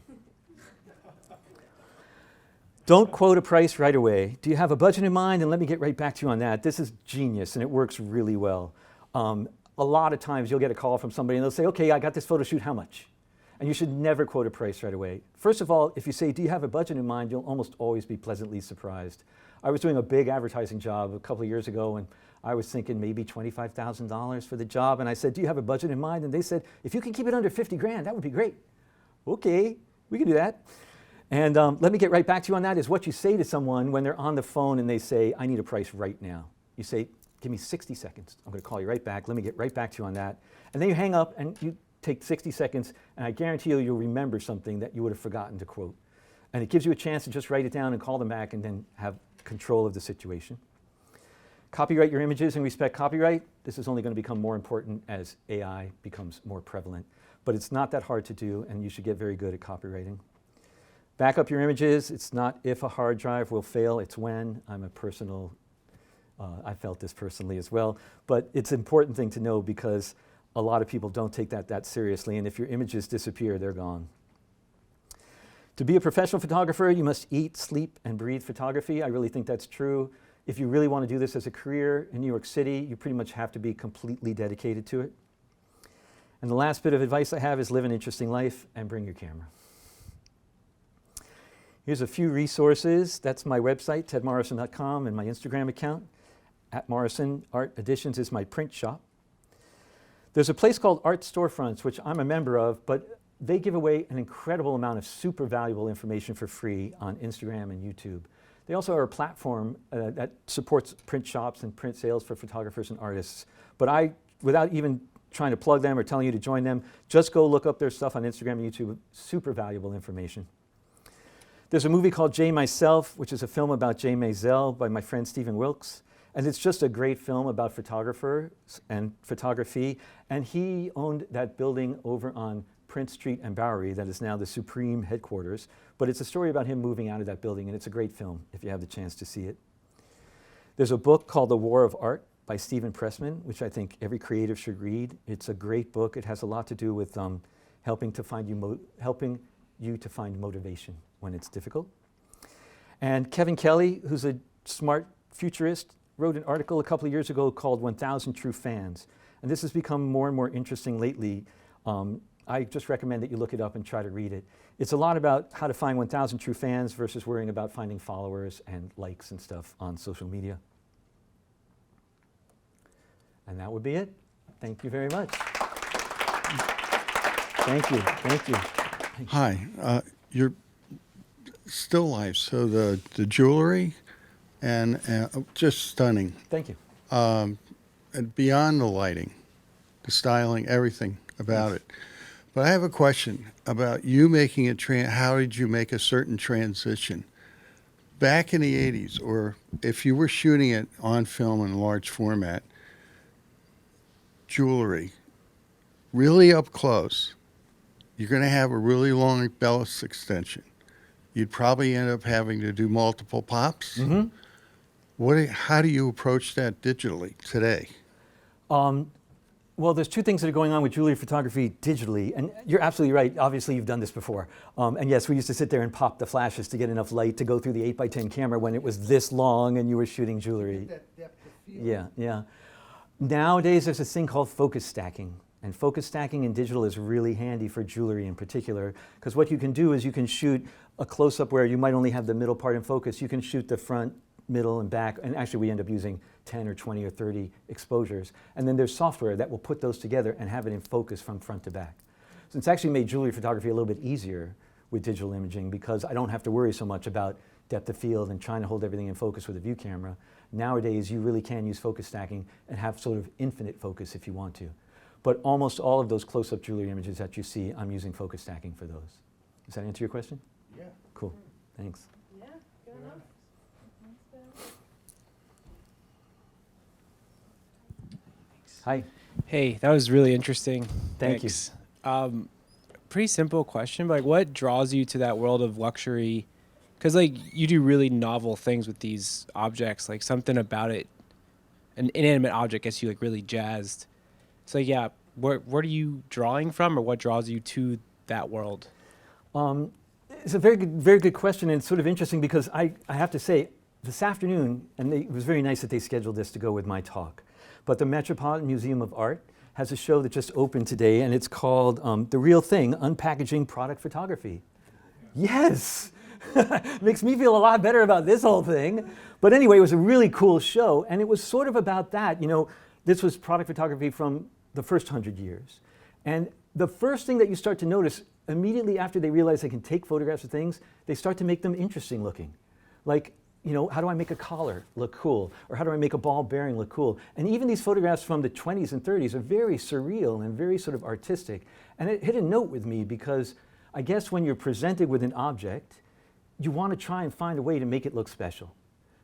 Don't quote a price right away. Do you have a budget in mind? And let me get right back to you on that. This is genius, and it works really well. A lot of times you'll get a call from somebody and they'll say, okay, I got this photo shoot, how much? And you should never quote a price right away. First of all, if you say, do you have a budget in mind, you'll almost always be pleasantly surprised. I was doing a big advertising job a couple of years ago, and I was thinking maybe $25,000 for the job, and I said, do you have a budget in mind? And they said, if you can keep it under 50 grand, that would be great. Okay, we can do that. And let me get right back to you on that, is what you say to someone when they're on the phone and they say, I need a price right now. You say, give me 60 seconds. I'm going to call you right back. Let me get right back to you on that. And then you hang up and you take 60 seconds, and I guarantee you'll remember something that you would have forgotten to quote. And it gives you a chance to just write it down and call them back and then have control of the situation. Copyright your images and respect copyright. This is only going to become more important as AI becomes more prevalent. But it's not that hard to do, and you should get very good at copywriting. Back up your images. It's not if a hard drive will fail, it's when. I felt this personally as well. But it's an important thing to know, because a lot of people don't take that seriously, and if your images disappear, they're gone. To be a professional photographer, you must eat, sleep, and breathe photography. I really think that's true. If you really want to do this as a career in New York City, you pretty much have to be completely dedicated to it. And the last bit of advice I have is live an interesting life and bring your camera. Here's a few resources. That's my website, tedmorrison.com, and my Instagram account. @Morrison Art Editions is my print shop. There's a place called Art Storefronts, which I'm a member of, but they give away an incredible amount of super valuable information for free on Instagram and YouTube. They also are a platform that supports print shops and print sales for photographers and artists. But without even trying to plug them or telling you to join them, just go look up their stuff on Instagram and YouTube. Super valuable information. There's a movie called Jay Myself, which is a film about Jay Maisel by my friend Stephen Wilkes. And it's just a great film about photographers and photography. And he owned that building over on Prince Street and Bowery that is now the Supreme headquarters. But it's a story about him moving out of that building, and it's a great film if you have the chance to see it. There's a book called The War of Art by Stephen Pressman, which I think every creative should read. It's a great book. It has a lot to do with helping you to find motivation when it's difficult. And Kevin Kelly, who's a smart futurist, wrote an article a couple of years ago called 1,000 True Fans. And this has become more and more interesting lately. I just recommend that you look it up and try to read it. It's a lot about how to find 1,000 true fans versus worrying about finding followers and likes and stuff on social media. And that would be it. Thank you very much. Thank you. Thank you. Hi. Your still life, so the jewelry and just stunning. Thank you. And beyond the lighting, the styling, everything about it. But I have a question about you making how did you make a certain transition? Back in the 80s, or if you were shooting it on film in large format, jewelry, really up close, you're going to have a really long bellis extension. You'd probably end up having to do multiple pops. Mm-hmm. How do you approach that digitally today? Well, there's two things that are going on with jewelry photography digitally, and you're absolutely right. Obviously, you've done this before. And yes, we used to sit there and pop the flashes to get enough light to go through the 8x10 camera when it was this long and you were shooting jewelry. That depth of field. Yeah, yeah. Nowadays, there's this thing called focus stacking. And focus stacking in digital is really handy for jewelry in particular, because what you can do is you can shoot a close-up where you might only have the middle part in focus. You can shoot the front, middle, and back, and actually we end up using 10 or 20 or 30 exposures. And then there's software that will put those together and have it in focus from front to back. So it's actually made jewelry photography a little bit easier with digital imaging because I don't have to worry so much about depth of field and trying to hold everything in focus with a view camera. Nowadays, you really can use focus stacking and have sort of infinite focus if you want to. But almost all of those close-up jewelry images that you see, I'm using focus stacking for those. Does that answer your question? Yeah. Cool, thanks. Yeah, good enough. Hi. Hey, that was really interesting. Thank you. you. Pretty simple question, but like, what draws you to that world of luxury? Because like you do really novel things with these objects, like something about it, an inanimate object gets you like really jazzed. So yeah, what are you drawing from, or what draws you to that world? It's a very good question, and it's sort of interesting because I have to say, this afternoon, and it was very nice that they scheduled this to go with my talk, but the Metropolitan Museum of Art has a show that just opened today, and it's called The Real Thing, Unpackaging Product Photography. Yes! Makes me feel a lot better about this whole thing. But anyway, it was a really cool show, and it was sort of about that. You know, this was product photography from the first 100 years. And the first thing that you start to notice immediately after they realize they can take photographs of things, they start to make them interesting looking. Like, you know, how do I make a collar look cool? Or how do I make a ball bearing look cool? And even these photographs from the 20s and 30s are very surreal and very sort of artistic. And it hit a note with me because I guess when you're presented with an object, you want to try and find a way to make it look special.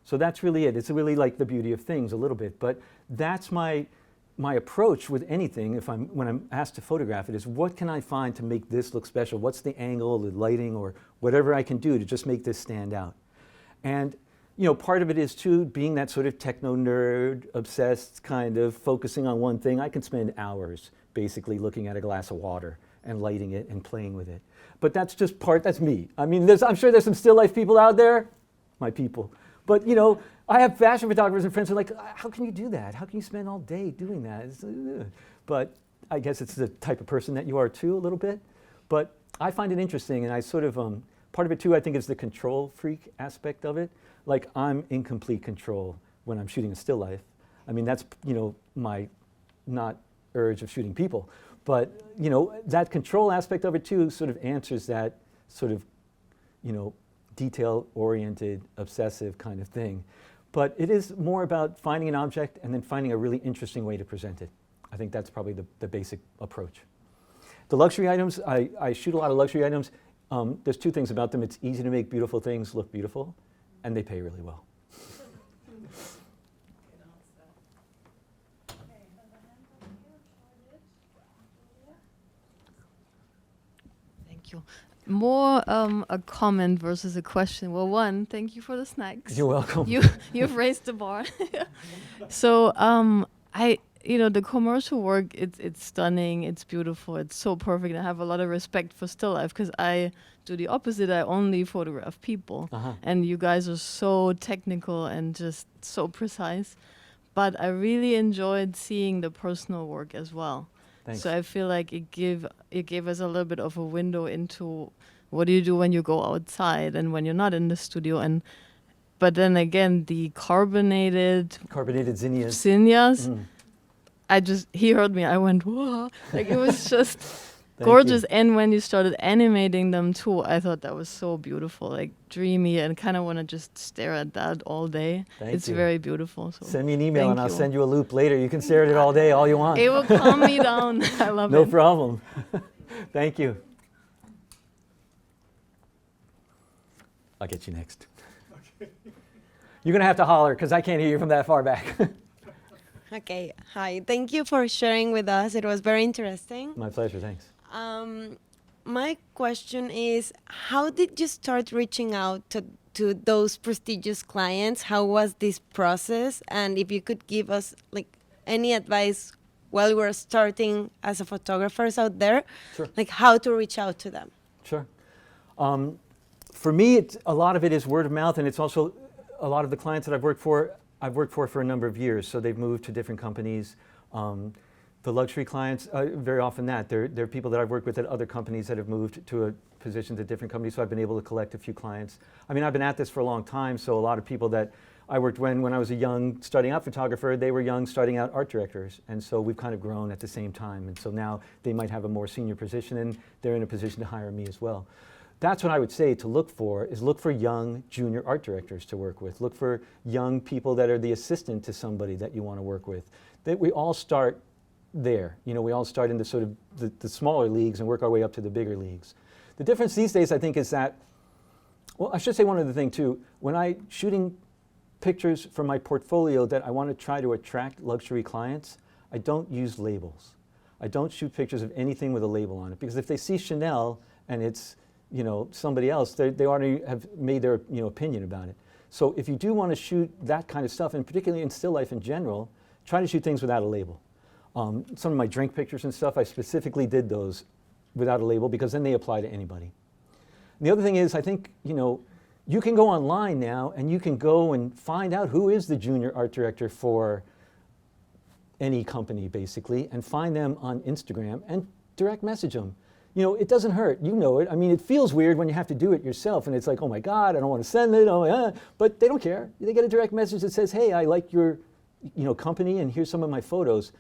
So that's really it. It's really like the beauty of things a little bit. But that's my approach with anything when I'm asked to photograph it is what can I find to make this look special? What's the angle, the lighting, or whatever I can do to just make this stand out? And you know, part of it is too being that sort of techno nerd, obsessed kind of focusing on one thing. I can spend hours basically looking at a glass of water and lighting it and playing with it. But that's just that's me. I mean, I'm sure there's some still life people out there, my people. But you know, I have fashion photographers and friends who are like, how can you do that? How can you spend all day doing that? But I guess it's the type of person that you are too, a little bit. But I find it interesting, and I sort of, part of it too, I think is the control freak aspect of it. Like I'm in complete control when I'm shooting a still life. I mean, that's, you know, my not urge of shooting people. But, you know, that control aspect of it too sort of answers that sort of, you know, detail-oriented, obsessive kind of thing. But it is more about finding an object and then finding a really interesting way to present it. I think that's probably the basic approach. The luxury items, I shoot a lot of luxury items. There's two things about them. It's easy to make beautiful things look beautiful, and they pay really well. Thank you. More a comment versus a question. Well, one, thank you for the snacks. You're welcome. You've raised the bar. So the commercial work, it's stunning, it's beautiful, it's so perfect. I have a lot of respect for still life because I do the opposite. I only photograph people, and you guys are so technical and just so precise. But I really enjoyed seeing the personal work as well. Thanks. So I feel like it gave us a little bit of a window into what do you do when you go outside and when you're not in the studio. But then again, the carbonated zinnias. He heard me, I went, whoa. Like it was just gorgeous. And when you started animating them too, I thought that was so beautiful, like dreamy, and kind of want to just stare at that all day. It's very beautiful. So send me an email and I'll send you a loop later. You can stare at it all day, all you want. It will calm me down. I love it. No problem. Thank you. I'll get you next. Okay. You're going to have to holler because I can't hear you from that far back. Okay, hi. Thank you for sharing with us. It was very interesting. My pleasure, thanks. My question is, how did you start reaching out to those prestigious clients? How was this process? And if you could give us like any advice while we're starting as a photographers out there, Sure. like how to reach out to them. Sure. For me, a lot of it is word of mouth, and it's also a lot of the clients that I've worked for a number of years. So they've moved to different companies. The luxury clients, very often they're people that I've worked with at other companies that have moved to positions at different companies. So I've been able to collect a few clients. I mean, I've been at this for a long time. So a lot of people that I worked when I was a young starting out photographer, they were young starting out art directors. And so we've kind of grown at the same time. And so now they might have a more senior position and they're in a position to hire me as well. That's what I would say to look for young junior art directors to work with. Look for young people that are the assistant to somebody that you want to work with. That we all start there. You know, we all start in the sort of the smaller leagues and work our way up to the bigger leagues. The difference these days, I think, is that, well, I should say one other thing too. When I'm shooting pictures for my portfolio that I want to try to attract luxury clients, I don't use labels. I don't shoot pictures of anything with a label on it, because if they see Chanel and it's, you know, somebody else, they already have made their, you know, opinion about it. So if you do want to shoot that kind of stuff, and particularly in still life in general, try to shoot things without a label. Some of my drink pictures and stuff, I specifically did those without a label because then they apply to anybody. And the other thing is, I think, you know, you can go online now and you can go and find out who is the junior art director for any company, basically, and find them on Instagram and direct message them. You know, it doesn't hurt. You know it. I mean, it feels weird when you have to do it yourself, and it's like, oh my God, I don't want to send it. Oh, but they don't care. They get a direct message that says, hey, I like your, you know, company, and here's some of my photos.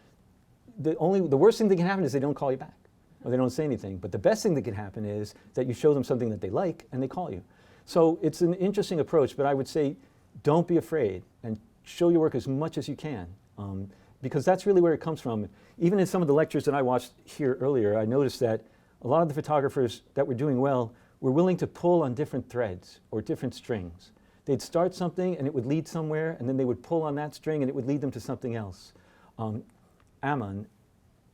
The worst thing that can happen is they don't call you back, or they don't say anything. But the best thing that can happen is that you show them something that they like, and they call you. So it's an interesting approach, but I would say, don't be afraid, and show your work as much as you can, because that's really where it comes from. Even in some of the lectures that I watched here earlier, I noticed that a lot of the photographers that were doing well were willing to pull on different threads or different strings. They'd start something and it would lead somewhere, and then they would pull on that string and it would lead them to something else. Ammon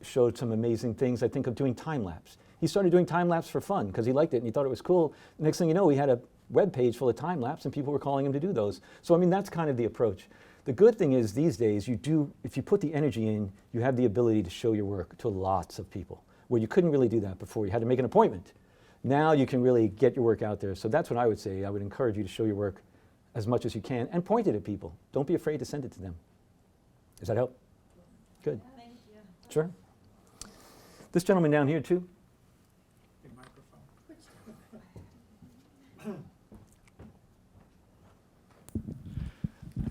showed some amazing things. I think of doing time-lapse. He started doing time-lapse for fun because he liked it and he thought it was cool. The next thing you know, he had a web page full of time-lapse and people were calling him to do those. So I mean, that's kind of the approach. The good thing is these days, if you put the energy in, you have the ability to show your work to lots of people, where you couldn't really do that before. You had to make an appointment. Now you can really get your work out there. So that's what I would say. I would encourage you to show your work as much as you can and point it at people. Don't be afraid to send it to them. Does that help? Good. Thank you. Sure. This gentleman down here too.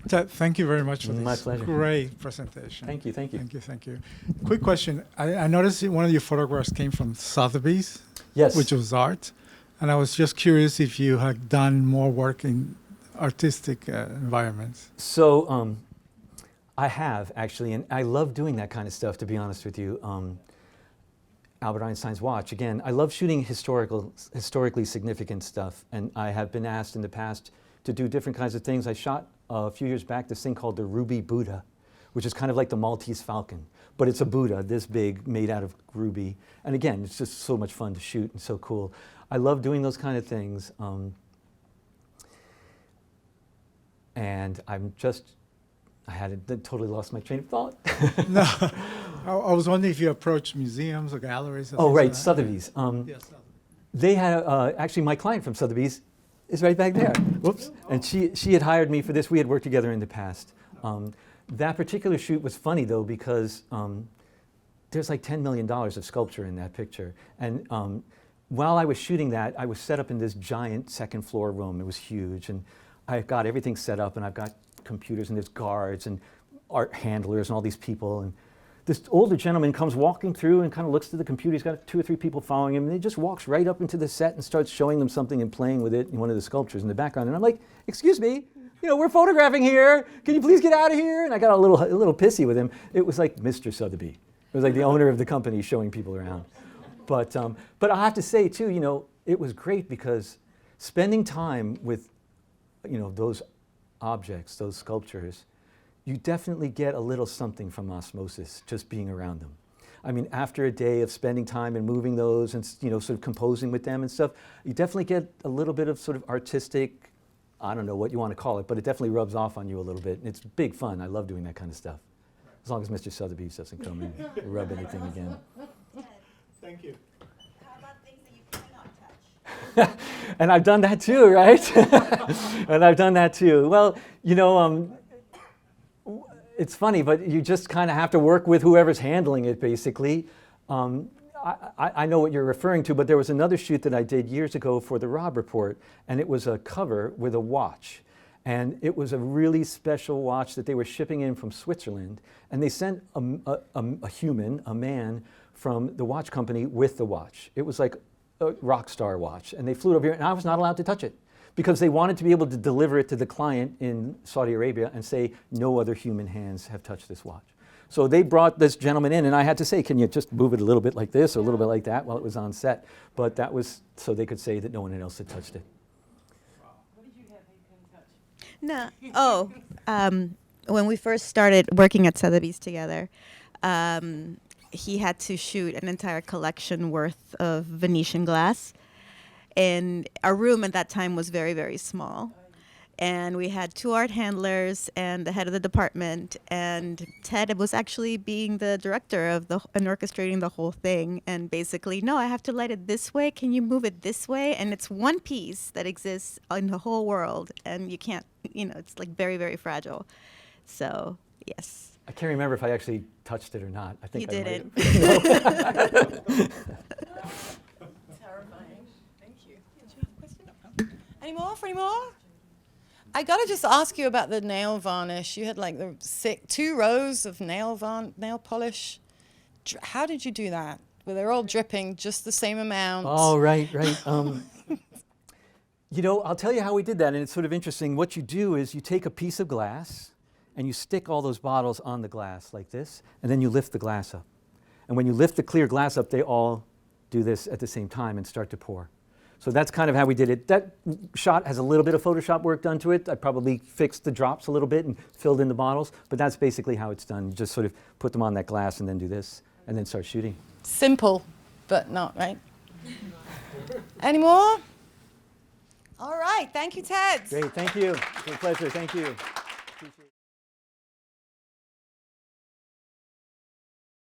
Ted, thank you very much for My this pleasure. great presentation. Thank you, thank you. Thank you, thank you. Quick question. I noticed that one of your photographs came from Sotheby's, Yes. which was art. And I was just curious if you had done more work in artistic environments. So I have, actually, and I love doing that kind of stuff, to be honest with you. Albert Einstein's watch, again, I love shooting historically significant stuff, and I have been asked in the past to do different kinds of things. I shot a few years back this thing called the Ruby Buddha, which is kind of like the Maltese Falcon, but it's a Buddha this big, made out of ruby. And again, it's just so much fun to shoot and so cool. I love doing those kind of things. And I had totally lost my train of thought. No, I was wondering if you approached museums or galleries. Or Oh, right, things like that. Sotheby's. Yes, Sotheby's. They had, actually my client from Sotheby's is right back there. Whoops. And she had hired me for this. We had worked together in the past. That particular shoot was funny though, because there's like $10 million of sculpture in that picture. And while I was shooting that, I was set up in this giant second floor room. It was huge. And I've got everything set up, and I've got computers, and there's guards and art handlers and all these people. And this older gentleman comes walking through and kind of looks to the computer. He's got 2 or 3 people following him, and he just walks right up into the set and starts showing them something and playing with it in one of the sculptures in the background. And I'm like, excuse me, we're photographing here. Can you please get out of here? And I got a little pissy with him. It was like Mr. Sotheby. It was like the owner of the company showing people around. But I have to say too, it was great because spending time with, those objects, those sculptures, you definitely get a little something from osmosis just being around them. I mean, after a day of spending time and moving those and, sort of composing with them and stuff, you definitely get a little bit of sort of artistic, I don't know what you want to call it, but it definitely rubs off on you a little bit. And it's big fun. I love doing that kind of stuff. As long as Mr. Sotheby doesn't come and rub anything again. Thank you. How about things that you cannot touch? And I've done that too, right? And I've done that too. Well, it's funny, but you just kind of have to work with whoever's handling it, basically. I know what you're referring to, but there was another shoot that I did years ago for the Robb Report, and it was a cover with a watch. And it was a really special watch that they were shipping in from Switzerland, and they sent a human, a man, from the watch company with the watch. It was like a rock star watch, and they flew it over here, and I was not allowed to touch it because they wanted to be able to deliver it to the client in Saudi Arabia and say, no other human hands have touched this watch. So they brought this gentleman in, and I had to say, can you just move it a little bit like this or a little bit like that while it was on set? But that was so they could say that no one else had touched it. What did you have that you couldn't touch? No. When we first started working at Sotheby's together, he had to shoot an entire collection worth of Venetian glass. And our room at that time was very, very small. And we had 2 art handlers and the head of the department. And Ted was actually being the director of and orchestrating the whole thing. And basically, no, I have to light it this way. Can you move it this way? And it's one piece that exists in the whole world. And you can't, it's like very, very fragile. So, yes. I can't remember if I actually touched it or not. I think You I didn't. Terrifying. Thank you. Did you have a question? Any more? I gotta just ask you about the nail varnish. You had like the 2 rows of nail polish. How did you do that? Were they all dripping just the same amount? Oh, right. I'll tell you how we did that, and it's sort of interesting. What you do is you take a piece of glass, and you stick all those bottles on the glass like this, and then you lift the glass up. And when you lift the clear glass up, they all do this at the same time and start to pour. So that's kind of how we did it. That shot has a little bit of Photoshop work done to it. I probably fixed the drops a little bit and filled in the bottles, but that's basically how it's done. You just sort of put them on that glass and then do this, and then start shooting. Simple, but not, right? Any more? All right, thank you, Ted. Great, thank you. It's been a pleasure, thank you.